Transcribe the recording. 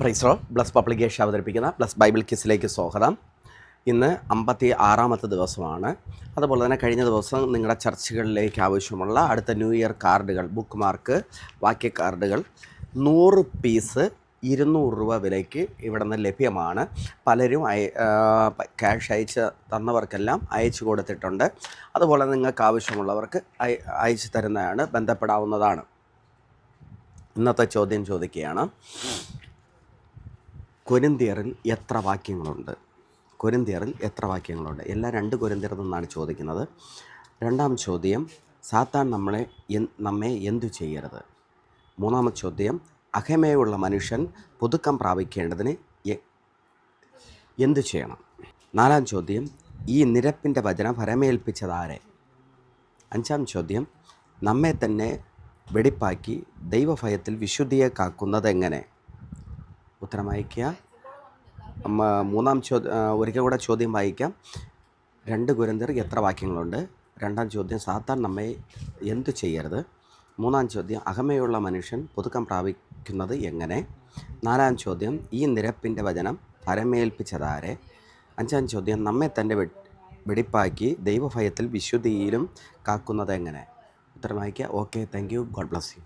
പ്രൈസ്റോ bless publication അവതരിപ്പിക്കുന്ന bless Bible കിസിലേക്ക് സ്വാഗതം. ഇന്ന് 56-ാമത്തെ ദിവസമാണ്. അതുപോലെ തന്നെ കഴിഞ്ഞ ദിവസം നിങ്ങളുടെ ചർച്ചുകളിലേക്ക് ആവശ്യമുള്ള അടുത്ത ന്യൂ ഇയർ കാർഡുകൾ, ബുക്ക് മാർക്ക്, വാക്യ കാർഡുകൾ 100 പീസ് 200 രൂപ വിലയ്ക്ക് ഇവിടെ നിന്ന് ലഭ്യമാണ്. പലരും ക്യാഷ് അയച്ച് തന്നവർക്കെല്ലാം അയച്ചു കൊടുത്തിട്ടുണ്ട്. അതുപോലെ നിങ്ങൾക്ക് ആവശ്യമുള്ളവർക്ക് അയച്ചു തരുന്നതാണ്, ബന്ധപ്പെടാവുന്നതാണ്. ഇന്നത്തെ ചോദ്യം ചോദിക്കുകയാണ്, കൊരിന്ത്യറിൽ എത്ര വാക്യങ്ങളുണ്ട്? കൊരിന്ത്യറിൽ എത്ര വാക്യങ്ങളുണ്ട്? എല്ലാം 2 കൊരിന്ത്യറിൽ നിന്നാണ് ചോദിക്കുന്നത്. രണ്ടാം ചോദ്യം, സാത്താൻ നമ്മെ എന്തു ചെയ്യരുത്? മൂന്നാമത്തെ ചോദ്യം, അഹമയുള്ള മനുഷ്യൻ പുതുക്കം പ്രാപിക്കേണ്ടതിന് എന്തു ചെയ്യണം? നാലാം ചോദ്യം, ഈ നിരപ്പിൻ്റെ വചനം ഫലമേൽപ്പിച്ചതാരെ? അഞ്ചാം ചോദ്യം, നമ്മെ തന്നെ വെടിപ്പാക്കി ദൈവഭയത്തിൽ വിശുദ്ധിയെ കാക്കുന്നത് എങ്ങനെ? ഉത്തരം വായിക്കുക. മൂന്നാം ഒരിക്കൽ കൂടെ ചോദ്യം വായിക്കാം. 2 കൊരിന്ത്യർ എത്ര വാക്യങ്ങളുണ്ട്? രണ്ടാം ചോദ്യം, സാത്താൻ നമ്മെ എന്തു ചെയ്യരുത്? മൂന്നാം ചോദ്യം, അഹമയുള്ള മനുഷ്യൻ പുതുക്കം പ്രാപിക്കുന്നത് എങ്ങനെ? നാലാം ചോദ്യം, ഈ നിരപ്പിൻ്റെ വചനം ഫലമേൽപ്പിച്ചതാരെ? അഞ്ചാം ചോദ്യം, നമ്മെ തന്നെ വെടിപ്പാക്കി ദൈവഭയത്തിൽ വിശുദ്ധിയിലും കാക്കുന്നത് എങ്ങനെ? ഉത്തരം വായിക്കുക. Okay, thank you. God bless you.